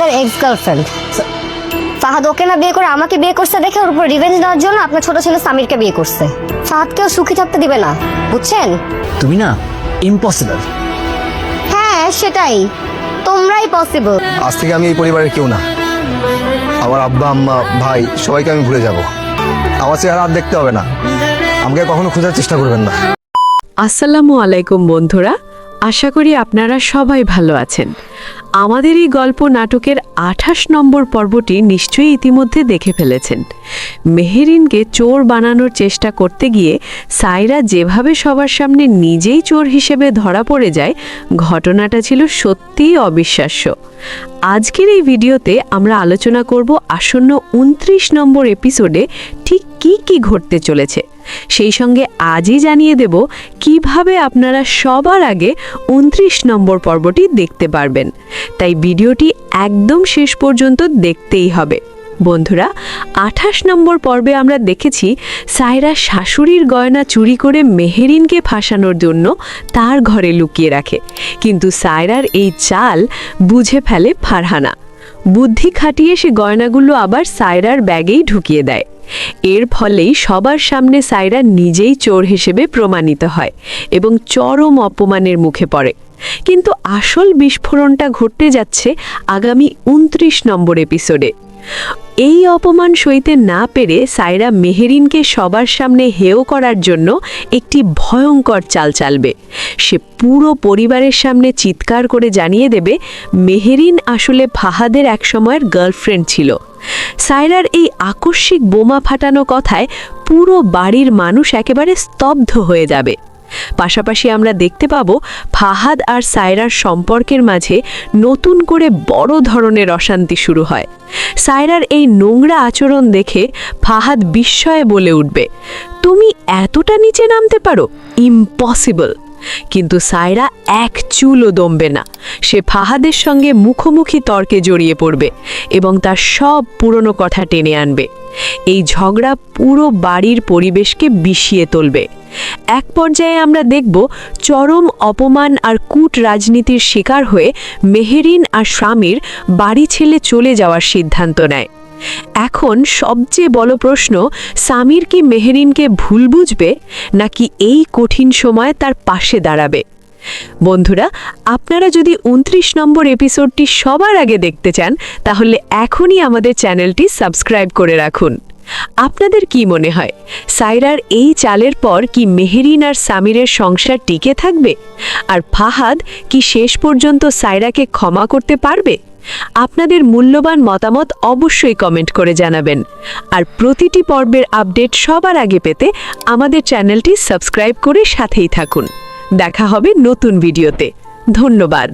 ফাহাদের ex girlfriend. Fahad ওকে না বিয়ে করে আমাকে বিয়ে করছে দেখে ওর উপর রিভেঞ্জ নেওয়ার জন্য আপনার ছোট ছেলে সামিরকে বিয়ে করছে। ফাহাদকেও সুখী থাকতে দিবে না, বুঝছেন? তুমি না ইম্পসিবল। হ্যাঁ সেটাই, তোমরাই পসিবল। আজ থেকে আমি এই পরিবারের কেউ না। আমার আব্বা আম্মা ভাই সবাইকে আমি ভুলে যাব। আমার চেহারা আর দেখতে হবে না, আমাকে কখনো খোঁজার চেষ্টা করবেন না। আসসালামু আলাইকুম বন্ধুরা, আশা করি আপনারা সবাই ভালো আছেন। আমাদের এই গল্প নাটকের 28 নম্বর পর্বটি নিশ্চয়ই ইতিমধ্যে দেখে ফেলেছেন। মেহেরিনকে চোর বানানোর চেষ্টা করতে গিয়ে সাইরা যেভাবে সবার সামনে নিজেই চোর হিসেবে ধরা পড়ে যায়, ঘটনাটা ছিল সত্যিই অবিশ্বাস্য। আজকের এই ভিডিওতে আমরা আলোচনা করব আসন্ন 29 নম্বর এপিসোডে ঠিক কি ঘটতে চলেছে। সেই সঙ্গে আজই জানিয়ে দেব কিভাবে আপনারা সবার আগে 29 নম্বর পর্বটি দেখতে পারবেন। তাই ভিডিওটি একদম শেষ পর্যন্ত দেখতেই হবে। বন্ধুরা, 28 নম্বর পর্বে আমরা দেখেছি সাইরা শাশুড়ির গয়না চুরি করে মেহেরিনকে ফাঁসানোর জন্য তার ঘরে লুকিয়ে রাখে, কিন্তু সাইরার এই চাল বুঝে ফেলে ফারহানা। বুদ্ধি খাটিয়ে সে গয়নাগুলো আবার সাইরার ব্যাগেই ঢুকিয়ে দেয়। এর ফলেই সবার সামনে সাইরা নিজেই চোর হিসেবে প্রমাণিত হয় এবং চরম অপমানের মুখে পড়ে। কিন্তু আসল বিস্ফোরণটা ঘটতে যাচ্ছে আগামী 29 নম্বর এপিসোডে। এই অপমান সইতে না পেরে সাইরা মেহেরিনকে সবার সামনে হেয় করার জন্য একটি ভয়ঙ্কর চাল চালবে। সে পুরো পরিবারের সামনে চিৎকার করে জানিয়ে দেবে মেহেরিন আসলে ফাহাদের একসময়ের গার্লফ্রেন্ড ছিল। সাইরার এই আকস্মিক বোমা ফাটানো কথায় পুরো বাড়ির মানুষ একেবারে স্তব্ধ হয়ে যাবে। পাশাপাশি আমরা দেখতে পাব ফাহাদ আর সাইরার সম্পর্কের মাঝে নতুন করে বড় ধরনের অশান্তি শুরু হয়। সাইরার এই নোংরা আচরণ দেখে ফাহাদ বিস্ময়ে বলে উঠবে, তুমি এতটা নিচে নামতে পারো? ইম্পসিবল। কিন্তু সাইরা এক চুলও দমবে না। সে ফাহাদের সঙ্গে মুখোমুখি তর্কে জড়িয়ে পড়বে এবং তার সব পুরনো কথা টেনে আনবে। এই ঝগড়া পুরো বাড়ির পরিবেশকে বিষিয়ে তুলবে। এক পর্যায়ে আমরা দেখব চরম অপমান আর কূট রাজনীতির শিকার হয়ে মেহেরিন আর স্বামীর বাড়ি ছেড়ে চলে যাওয়ার সিদ্ধান্ত নেয়। এখন সবচেয়ে বড় প্রশ্ন, সামির কি মেহেরিনকে ভুল বুঝবে নাকি এই কঠিন সময়ে তার পাশে দাঁড়াবে? বন্ধুরা, আপনারা যদি 29 নম্বর এপিসোডটি সবার আগে দেখতে চান তাহলে এখনই আমাদের চ্যানেলটি সাবস্ক্রাইব করে রাখুন। আপনাদের কি মনে হয়, সাইরার এই চালের পর কি মেহেরিন আর সামিরের সংসার টিকে থাকবে? আর ফাহাদ কি শেষ পর্যন্ত সাইরাকে ক্ষমা করতে পারবে? আপনাদের মূল্যবান মতামত অবশ্যই কমেন্ট করে জানাবেন। আর প্রতিটি পর্বের আপডেট সবার আগে পেতে আমাদের চ্যানেলটি সাবস্ক্রাইব করে সাথেই থাকুন। দেখা হবে নতুন ভিডিওতে। ধন্যবাদ।